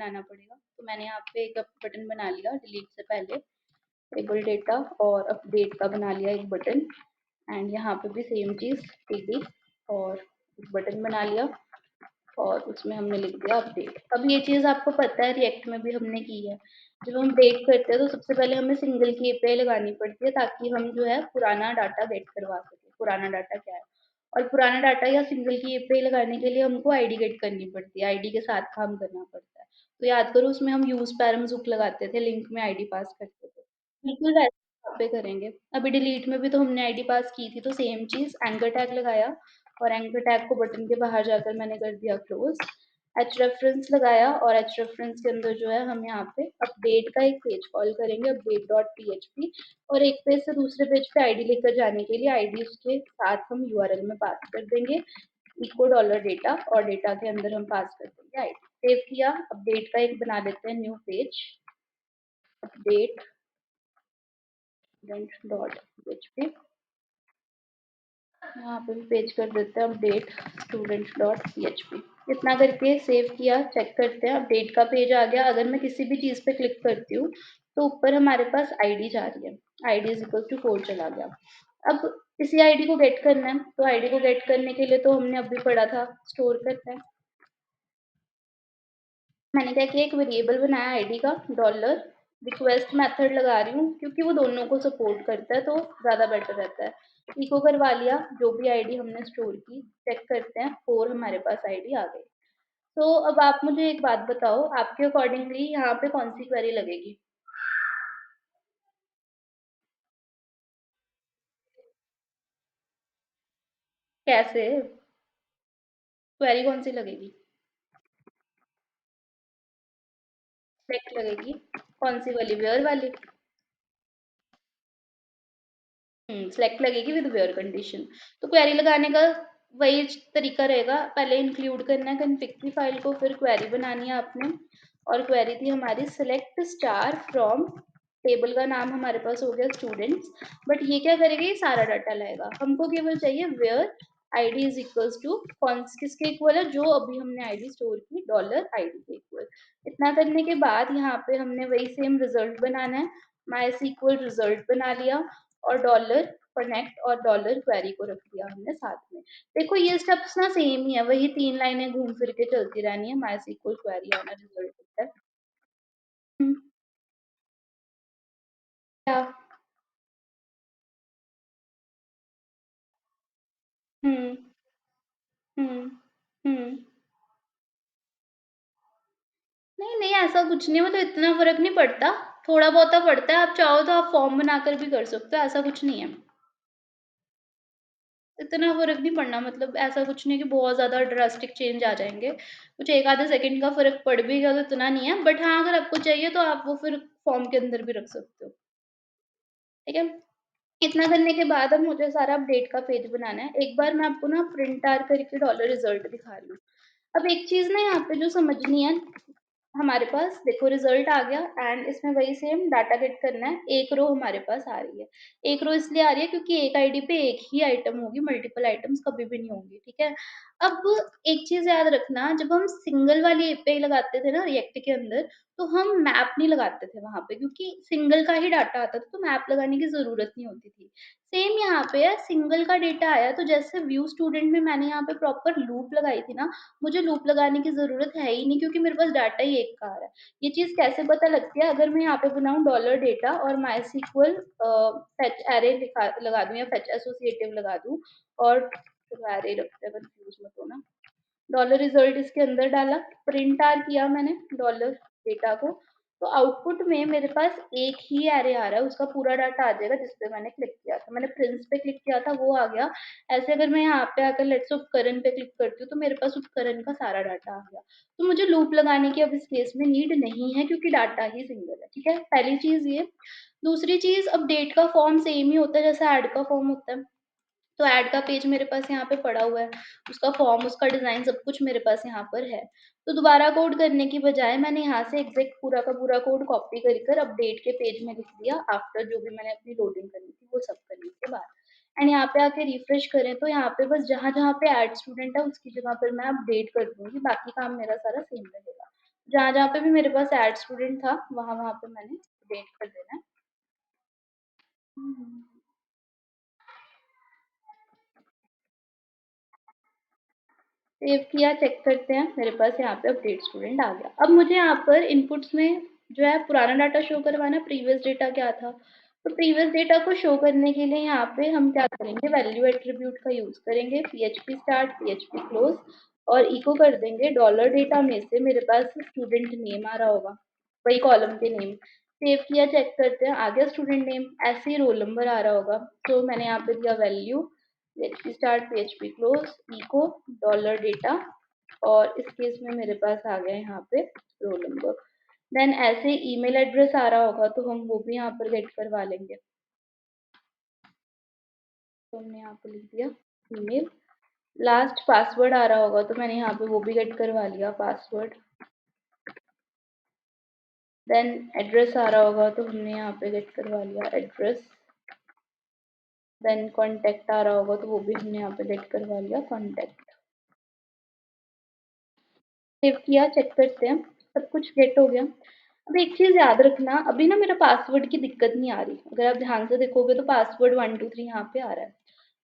बनाना पड़ेगा। तो मैंने यहाँ पे एक बटन बना लिया डिलीट से पहले, टेबल डेटा और अपडेट का बना लिया एक बटन, एंड यहाँ पे भी सेम चीज़ टीडी और एक बटन बना लिया और उसमें हमने लिख दिया अपडेट। अब ये चीज़ आपको पता है रिएक्ट में भी हमने की है। जब हम अपडेट करते हैं तो सबसे पहले हमें सिंगल की एपीआई लगानी पड़ती है ताकि हम जो है पुराना डाटा गेट करवा सकें। पुराना डाटा क्या है, और पुराना डाटा या सिंगल की एपीआई लगाने के लिए हमको आईडी गेट करनी पड़ती है, आईडी के साथ काम करना पड़ता है। तो याद करो उसमें हम यूज पैरम्स हुक लगाते थे, लिंक में आईडी पास करते थे, बिल्कुल वैसे यहाँ पे करेंगे। अभी डिलीट में भी तो हमने आईडी पास की थी, तो सेम चीज एंकर टैग लगाया और एंकर टैग को बटन के बाहर जाकर मैंने कर दिया क्लोज। एच रेफरेंस लगाया और एच रेफरेंस के अंदर जो है हम यहाँ पे अपडेट का एक पेज कॉल करेंगे, अपडेट डॉट पीएचपी, और एक पेज से दूसरे पेज पे आईडी लेकर जाने के लिए आईडी उसके साथ हम यूआरएल में पास कर देंगे, इको डॉलर डेटा, और डेटा के अंदर हम पास कर देंगे आईडी। सेव किया, अपडेट का एक बना लेते हैं new page, update student dot PHP, यहाँ पे भी पेज कर देते हैं अपडेट स्टूडेंट डॉट पीएचपी। इतना करके सेव किया, चेक करते हैं अपडेट का पेज आ गया। अगर मैं किसी भी चीज पे क्लिक करती हूँ तो ऊपर हमारे पास आईडी जा रही है, आईडी इज इक्वल टू 4 चला गया। अब इसी आईडी को गेट करना है, तो आईडी को गेट करने के लिए तो हमने अभी पढ़ा था स्टोर करना है। मैंने क्या किया, एक वेरिएबल बनाया आईडी का, डॉलर रिक्वेस्ट मेथड लगा रही हूँ क्योंकि वो दोनों को सपोर्ट करता है तो ज़्यादा बेटर रहता है। इको करवा लिया, जो भी आईडी हमने स्टोर की, चेक करते हैं 4 हमारे पास आईडी आ गई। तो अब आप मुझे एक बात बताओ, आपके अकॉर्डिंगली यहाँ पे कौन सी क्वेरी लगेगी? कैसे क्वेरी कौन सी लगेगी? सिलेक्ट लगेगी। कौन सी वाली, वेयर वाली? सिलेक्ट लगेगी विद वेयर कंडीशन। तो क्वेरी लगाने का वही तरीका रहेगा, पहले इंक्लूड करना है कॉन्फ़िग की फाइल को, फिर क्वेरी बनानी है आपने, और क्वेरी थी हमारी सिलेक्ट स्टार फ्रॉम, टेबल का नाम हमारे पास हो गया स्टूडेंट्स, बट ये क्या करेगा, ये सारा डाटा लाएगा। हमको केवल चाहिए where ID is equals to कौन किसके इक्वल है, जो अभी हमने आईडी स्टोर की डॉलर आईडी के इक्वल। इतना करने के बाद यहाँ पे हमने वही सेम रिजल्ट बनाना है, माई इक्वल रिजल्ट बना लिया और डॉलर कनेक्ट और डॉलर क्वेरी को रख दिया हमने साथ में। देखो ये स्टेप्स ना सेम ही है, वही 3 लाइनें घूम फिर के चलती रहनी है, माई इक्वल क्वेरी आना रिजल्ट होता है। हम्म, क्या? हम्म हम्म हम्म नहीं नहीं, ऐसा कुछ नहीं, मतलब इतना फर्क नहीं पड़ता, थोड़ा बहुत पड़ता है। आप चाहो तो आप फॉर्म बनाकर भी कर सकते हो, ऐसा कुछ नहीं है। इतना फ़र्क नहीं पड़ना, मतलब ऐसा कुछ नहीं है कि बहुत ज़्यादा ड्रास्टिक चेंज आ जाएँगे। कुछ 1 आधे सेकंड का फ़र्क पड़ भी गया तो इतना नहीं है, बट हाँ, अगर आपको चाहिए तो आप वो फिर फ़ॉर्म के अंदर भी रख सकते हो, ठीक है? इतना करने के बाद अब मुझे सारा अपडेट का पेज बनाना है। एक बार मैं आपको ना प्रिंट आर करके डॉलर रिज़ल्ट दिखा रही हूँ। अब एक चीज़ ना यहाँ पे जो समझनी है, हमारे पास देखो रिजल्ट आ गया एंड इसमें वही सेम डाटा गेट करना है। एक रो हमारे पास आ रही है, एक रो इसलिए आ रही है क्योंकि एक आईडी पे एक ही आइटम होगी, मल्टीपल आइटम्स कभी भी नहीं होंगी, ठीक है। अब एक चीज याद रखना, जब हम सिंगल वाली एपीआई लगाते थे ना रिएक्ट के अंदर, तो हम मैप नहीं लगाते थे वहां पे क्योंकि सिंगल का ही डाटा आता था, तो मैप लगाने की जरूरत नहीं होती थी। सेम यहाँ पे है, सिंगल का डेटा आया तो जैसे व्यू स्टूडेंट में मैंने यहाँ पे प्रॉपर लूप लगाई थी ना, मुझे लूप लगाने की ज़रूरत है ही नहीं क्योंकि मेरे पास डाटा ही एक का आ रहा है। ये चीज़ कैसे पता लगती है, अगर मैं यहाँ पे बनाऊँ डॉलर डेटा और माइस्क्ल फेच एरे लगा दूँ या फेच एसोसिएटिव लगा दूँ, और एरे रखते हैं, कंफ्यूज मत होना। डॉलर रिजल्ट इसके अंदर डाला, प्रिंट आर किया मैंने डॉलर डेटा को, तो आउटपुट में मेरे पास एक ही एरे आ रहा है, उसका पूरा डाटा आ जाएगा जिस पे मैंने क्लिक किया था। मैंने प्रिंस पे क्लिक किया था, वो आ गया। ऐसे अगर मैं यहाँ पे आकर लेट्स उपकरण पे क्लिक करती हूँ तो मेरे पास उपकरण का सारा डाटा आ गया। तो मुझे लूप लगाने की अब इस केस में नीड नहीं है क्योंकि डाटा ही सिंगल है, ठीक है। पहली चीज ये। दूसरी चीज, अपडेट का फॉर्म सेम ही होता है जैसे ऐड का फॉर्म होता है। तो ऐड का पेज मेरे पास यहाँ पे पड़ा हुआ है, उसका फॉर्म, उसका डिज़ाइन सब कुछ मेरे पास यहाँ पर है। तो दोबारा कोड करने की बजाय मैंने यहाँ से एग्ज़ैक्ट पूरा का पूरा कोड कॉपी कर अपडेट के पेज में लिख दिया, आफ्टर जो भी मैंने अपनी लोडिंग करनी थी वो सब करने के बाद। एंड यहाँ पे आके रिफ्रेश करें तो यहाँ पे बस जहाँ-जहाँ पे ऐड स्टूडेंट है उसकी जगह पर मैं अपडेट कर दूँगी, बाकी काम मेरा सारा सेम रहेगा। जहाँ-जहाँ पे भी मेरे पास ऐड स्टूडेंट था, वहाँ-वहाँ पे मैंने अपडेट कर देना है। हुँ, हुँ। सेव किया, चेक करते हैं, मेरे पास यहाँ पे अपडेट स्टूडेंट आ गया। अब मुझे यहाँ पर इनपुट्स में जो है पुराना डाटा शो करवाना है, प्रीवियस डेटा क्या था? तो प्रीवियस डेटा को शो करने के लिए यहाँ पे हम क्या करेंगे, वैल्यू एट्रीब्यूट का यूज़ करेंगे, पीएचपी स्टार्ट, पीएचपी क्लोज और इको कर देंगे डॉलर डेटा में से मेरे पास स्टूडेंट नेम आ रहा होगा, वही कॉलम के नेम। सेव किया, चेक करते हैं, आ गया स्टूडेंट नेम, ऐसे ही रोल नंबर आ रहा होगा। तो मैंने यहाँ पे दिया value PHP start, PHP close, echo dollar data और इस केस में मेरे पास आ गया यहाँ पे रोल नंबर। देन ऐसे ईमेल एड्रेस आ रहा होगा तो हम वो भी यहाँ पर गेट करवा लेंगे। तो हमने यहाँ पे लिख दिया ईमेल। लास्ट पासवर्ड आ रहा होगा तो मैंने यहाँ पे वो भी गेट करवा लिया पासवर्ड। देन एड्रेस आ रहा होगा तो हमने यहाँ पे गेट करवा लिया एड्रेस। देन कॉन्टैक्ट आ रहा होगा तो वो भी हमने यहाँ पे गेट करवा लिया कॉन्टैक्ट। सेव किया, चेक करते हैं, सब कुछ गेट हो गया। अब एक चीज़ याद रखना, अभी ना मेरा पासवर्ड की दिक्कत नहीं आ रही। अगर आप ध्यान से देखोगे तो पासवर्ड 1 2 3 यहाँ पे आ रहा है।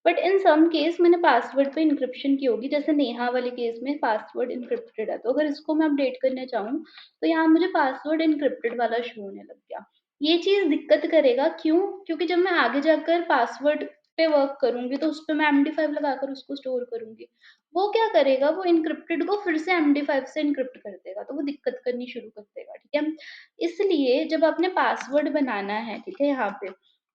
बट इन सम केस मैंने पासवर्ड पे एन्क्रिप्शन की होगी, जैसे नेहा वाले केस में पासवर्ड एन्क्रिप्टेड है, तो अगर इसको मैं अपडेट करना चाहूँ, तो यहाँ मुझे पासवर्ड एन्क्रिप्टेड वाला शो होने लग गया। ये चीज़ दिक्कत करेगा, क्यों? क्योंकि जब मैं आगे जाकर पासवर्ड पे वर्क करूँगी, तो उसपे मैं एमडी5 लगाकर उसको स्टोर करूँगी। वो क्या करेगा, वो एन्क्रिप्टेड को फिर से एमडी5 से एन्क्रिप्ट कर देगा, तो वो दिक्कत करनी शुरू कर देगा, ठीक है? इसलिए जब आपने पासवर्ड बनाना है, ठीक है, यहाँ पे,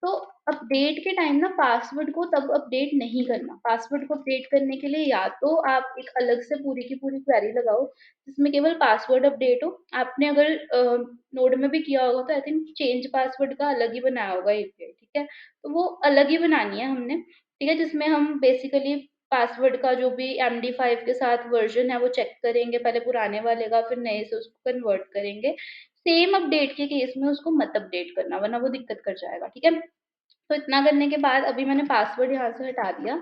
तो अपडेट के टाइम ना पासवर्ड को तब अपडेट नहीं करना। पासवर्ड को अपडेट करने के लिए या तो आप एक अलग से पूरी की पूरी क्वेरी लगाओ, जिसमें केवल पासवर्ड अपडेट हो। आपने अगर नोड में भी किया होगा तो आई थिंक चेंज पासवर्ड का अलग ही बनाया होगा एपीआई, ठीक है? तो वो अलग ही बनानी है हमने, ठीक है? जिसमें हम बेसिकली पासवर्ड का जो भी एमडी5 के साथ वर्ज़न है वो चेक करेंगे, पहले पुराने वाले का फिर नए से उसको कन्वर्ट करेंगे। सेम अपडेट के केस में उसको मत अपडेट करना वरना वो दिक्कत कर जाएगा, ठीक है? तो इतना करने के बाद अभी मैंने पासवर्ड यहाँ से हटा दिया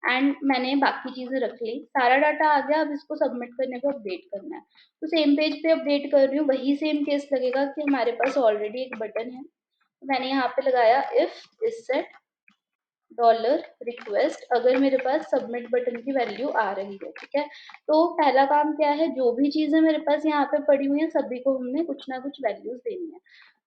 एंड मैंने बाकी चीज़ें रख ली। सारा डाटा आ गया, अब इसको सबमिट करने पे अपडेट करना है। तो सेम पेज पे अपडेट कर रही हूँ, वही सेम केस लगेगा कि हमारे पास ऑलरेडी एक बटन है। मैंने यहाँ पे लगाया इफ इससेट डॉलर रिक्वेस्ट अगर मेरे पास सबमिट बटन की वैल्यू आ रही है, ठीक है? तो पहला काम क्या है, जो भी चीज़ें मेरे पास यहाँ पे पड़ी हुई हैं, सभी को हमने कुछ ना कुछ वैल्यूज़ देनी है।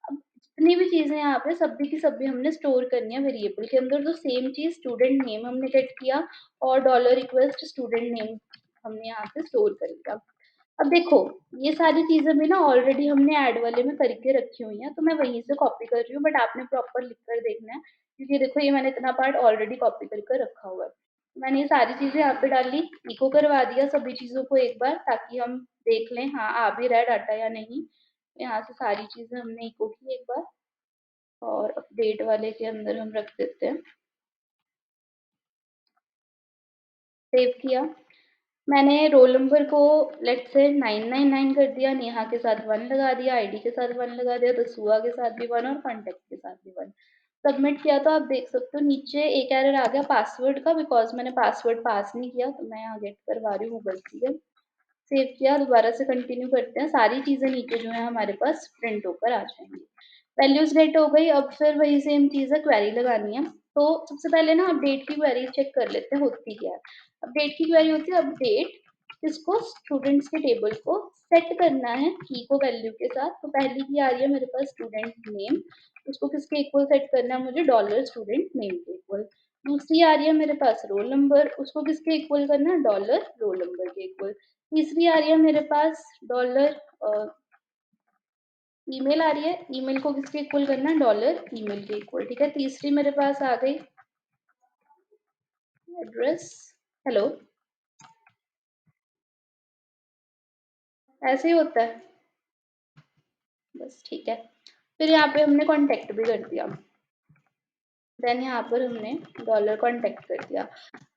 अब जितनी भी चीज़ें यहाँ पे सभी की सभी हमने स्टोर करनी है वेरिएबल के अंदर, तो सेम चीज़ स्टूडेंट नेम हमने गेट किया और डॉलर रिक्वेस्ट स्टूडेंट नेम हमने यहाँ पे स्टोर कर लिया। अब देखो, ये सारी चीज़ें भी ना ऑलरेडी हमने ऐड वाले में करके रखी हुई हैं, तो मैं वहीं से कॉपी कर रही हूँ बट आपने प्रॉपर लिख कर देखना है, क्योंकि देखो ये मैंने इतना पार्ट ऑलरेडी कॉपी कर रखा हुआ है। मैंने ये सारी चीज़ें यहाँ पे डाली, इको करवा दिया सभी चीज़ों को एक बार ताकि हम देख लें हाँ, आ भी रहा है डाटा या नहीं। यहाँ से सारी चीज़ें हमने इको की एक बार और अपडेट वाले के अंदर हम रख देते हैं, सेव किया। मैंने रोल नंबर को लेट्स से 999 कर दिया, नेहा के साथ 1 लगा दिया, आईडी के साथ 1 लगा दिया, तो सुहा के साथ भी 1 और कॉन्टैक्ट के साथ भी 1। सबमिट किया तो आप देख सकते हो नीचे एक एरर आ गया पासवर्ड का, बिकॉज़ मैंने पासवर्ड पास नहीं किया, तो मैं यहाँ गेट करवा रही हूँ गलती से। सेव किया, दोबारा से कंटिन्यू करते हैं, सारी चीज़ें नीचे जो है हमारे पास प्रिंट होकर आ जाएँगी। वैल्यूज़ गेट हो गई, अब फिर वही सेम चीज़ है, क्वेरी लगानी है। तो सबसे पहले ना अपडेट की क्वेरी चेक कर लेते हैं होती क्या है। अपडेट की क्वेरी होती है अपडेट इसको स्टूडेंट्स के टेबल को सेट करना है की को वैल्यू के साथ। तो पहली की आ रही है मेरे पास स्टूडेंट नेम, उसको किसके इक्वल सेट करना है मुझे, डॉलर स्टूडेंट नेम के इक्वल। दूसरी आ रही है मेरे पास रोल नंबर, उसको किसके इक्वल करना है, डॉलर रोल नंबर के इक्वल। तीसरी आ रही है मेरे पास डॉलर ईमेल आ रही है, ईमेल को किसके इक्वल करना है, डॉलर ईमेल के इक्वल, ठीक है। तीसरी मेरे पास आ गई एड्रेस, हेलो, ऐसे ही होता है, बस ठीक है। फिर यहाँ पे हमने कॉन्टैक्ट भी कर दिया, देन यहाँ पर हमने डॉलर कॉन्टैक्ट कर दिया।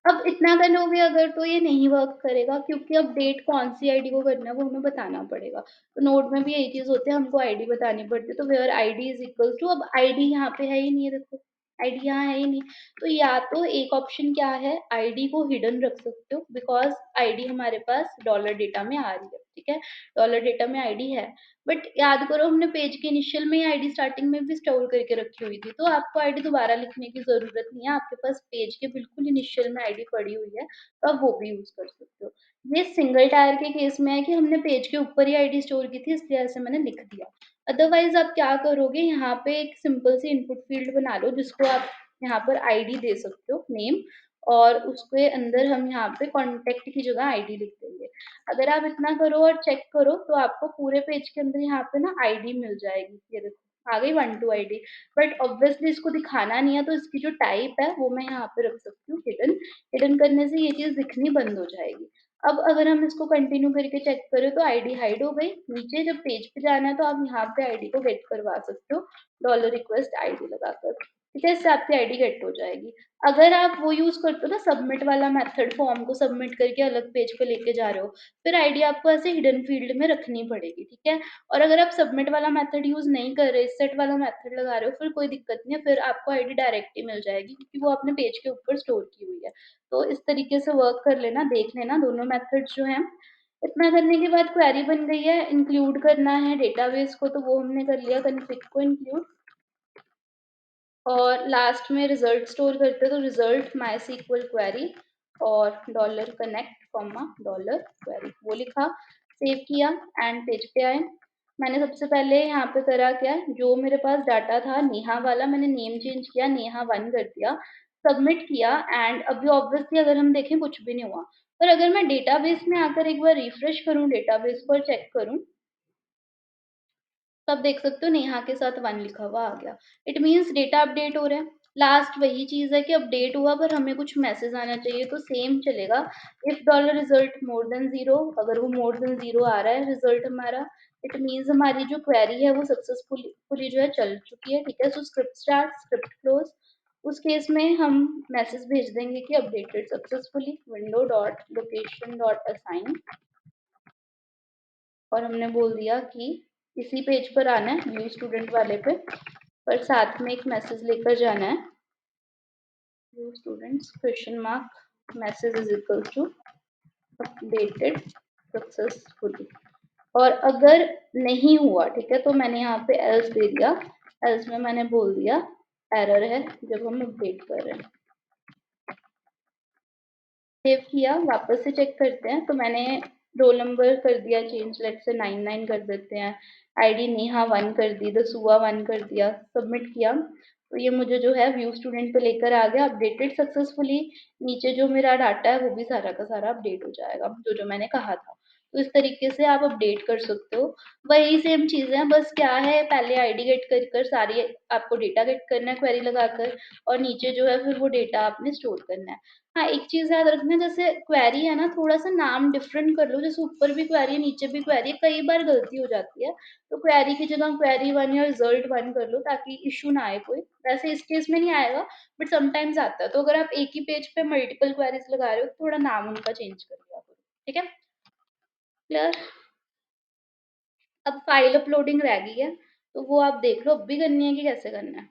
अब इतना करोगे अगर तो ये नहीं वर्क करेगा, क्योंकि अब डेट कौन सी आईडी को करना है वो हमें बताना पड़ेगा। तो नोड में भी यही चीज़ होती है, हमको आईडी बतानी पड़ती है, तो where ID is equal to, अब आईडी यहाँ पे है ही नहीं है देखो, आईडी यहाँ है ही नहीं। तो या तो एक ऑप्शन क्या है, आईडी को हिडन रख सकते हो बिकॉज़ आईडी हमारे पास डॉलर डेटा में आ रही है, ठीक है? डॉलर डेटा में आईडी है। बट याद करो हमने पेज के इनिशियल में ही आईडी स्टार्टिंग में भी स्टोर करके रखी हुई थी, तो आपको आईडी दोबारा लिखने की ज़रूरत नहीं है, आपके पास पेज के बिल्कुल इनिशियल में आईडी पड़ी हुई है, तो आप वो भी यूज़ कर सकते हो। ये सिंगल टायर के केस में है कि हमने पेज के ऊपर ही आईडी स्टोर की थी इसलिए ऐसे मैंने लिख दिया। अदरवाइज़ आप क्या करोगे, यहाँ पे एक सिंपल सी इनपुट फ़ील्ड बना लो जिसको आप यहाँ पर आईडी दे सकते हो, नेम, और उसके अंदर हम यहाँ पे कॉन्टैक्ट की जगह आईडी लिख देंगे। अगर आप इतना करो और चेक करो तो आपको पूरे पेज के अंदर यहाँ पे ना आईडी मिल जाएगी। ये देखो आ गई 1 2 आईडी। बट ऑब्वियसली इसको दिखाना नहीं है तो इसकी जो टाइप है वो मैं यहाँ पे रख सकती हूँ हिडन। हिडन करने से ये चीज़ दिखनी बंद हो जाएगी। अब अगर हम इसको कंटिन्यू करके चेक करें तो आईडी हाइड हो गई। नीचे जब पेज पे जाना है तो आप यहाँ पे आईडी को गेट करवा सकते हो डॉलर रिक्वेस्ट आईडी लगाकर। ठीक है, इससे आपकी आईडी गेट हो जाएगी। अगर आप वो यूज़ करते हो ना सबमिट वाला मेथड, फॉर्म को सबमिट करके अलग पेज पे लेके जा रहे हो, फिर आईडी आपको ऐसे हिडन फील्ड में रखनी पड़ेगी, ठीक है? और अगर आप सबमिट वाला मेथड यूज़ नहीं कर रहे, सेट वाला मेथड लगा रहे हो, फिर कोई दिक्कत नहीं है, फिर आपको आईडी डायरेक्ट ही मिल जाएगी क्योंकि वो आपने पेज के ऊपर स्टोर की हुई है। तो इस तरीके से वर्क कर लेना, देख लेना दोनों मेथड्स जो हैं। इतना करने के बाद क्वेरी बन गई है, इंक्लूड करना है डेटाबेस को तो वो हमने कर लिया, कॉन्फ़िग को इंक्लूड। और लास्ट में रिजल्ट स्टोर करते हैं तो रिजल्ट मायसीक्वल क्वेरी और dollar connect comma dollar query वो लिखा, सेव किया एंड पेज पे आए। मैंने सबसे पहले यहाँ पे करा क्या, जो मेरे पास डाटा था नेहा वाला, मैंने नेम चेंज किया, नेहा 1 कर दिया, सबमिट किया। एंड अभी ऑब्वियसली अगर हम देखें कुछ भी नहीं हुआ, पर अगर मैं डेटाबेस में आकर एक बार रिफ्रेश करूँ डेटाबेस को और चेक करूँ, तो आप देख सकते हो नेहा के साथ 1 लिखा हुआ आ गया। इट मीन्स डेटा अपडेट हो रहा है। लास्ट वही चीज़ है कि अपडेट हुआ पर हमें कुछ मैसेज आना चाहिए तो सेम चलेगा। If dollar result more than 0, अगर वो मोर देन 0 आ रहा है रिजल्ट हमारा, इट मीन्स हमारी जो क्वेरी है वो सक्सेसफुली जो है चल चुकी है, ठीक है? सो स्क्रिप्ट स्टार्ट, स्क्रिप्ट क्लोज। उस केस में हम मैसेज भेज देंगे कि updated successfully window dot location dot assign, और हमने बोल दिया कि इसी पेज पर आना है व्यू स्टूडेंट वाले पे, पर साथ में एक मैसेज लेकर जाना है, view students question mark message is equal to updated successfully. और अगर नहीं हुआ, ठीक है, तो मैंने यहाँ पे एल्स दे दिया। एल्स में मैंने बोल दिया एरर है जब हम अपडेट कर रहे हैं। सेव किया, वापस से चेक करते हैं तो मैंने रोल नंबर कर दिया चेंज, लेट्स से 99 कर देते हैं। आईडी नेहा 1 कर दी, दसुआ 1 कर दिया, सबमिट किया। तो ये मुझे जो है व्यू स्टूडेंट पे लेकर आ गया, अपडेटेड सक्सेसफुली। नीचे जो मेरा डाटा है वो भी सारा का सारा अपडेट हो जाएगा जो जो मैंने कहा था। तो इस तरीके से आप अपडेट कर सकते हो। वही सेम चीज़ है, बस क्या है पहले आईडी गेट कर कर सारी आपको डेटा गेट करना है क्वेरी लगाकर, और नीचे जो है फिर वो डेटा आपने स्टोर करना है। हाँ, एक चीज़ याद रखना, जैसे क्वेरी है ना थोड़ा-सा नाम डिफरेंट कर लो, जैसे ऊपर भी क्वेरी है, नीचे भी क्वेरी है, कई बार गलती हो जाती है। तो क्वेरी की जगह क्वेरी 1 या रिजल्ट 1 कर लो ताकि इश्यू ना आए कोई। वैसे इस केस में नहीं आएगा बट समटाइम्स आता है। तो अगर आप एक ही पेज पे मल्टीपल क्वेरीज़ लगा रहे हो, तो थोड़ा नाम उनका चेंज कर लिया करो। ठीक है? क्लियर? अब फाइल अपलोडिंग रह गई है, तो वो आप देख लो अब भी करनी है कि कैसे करना है?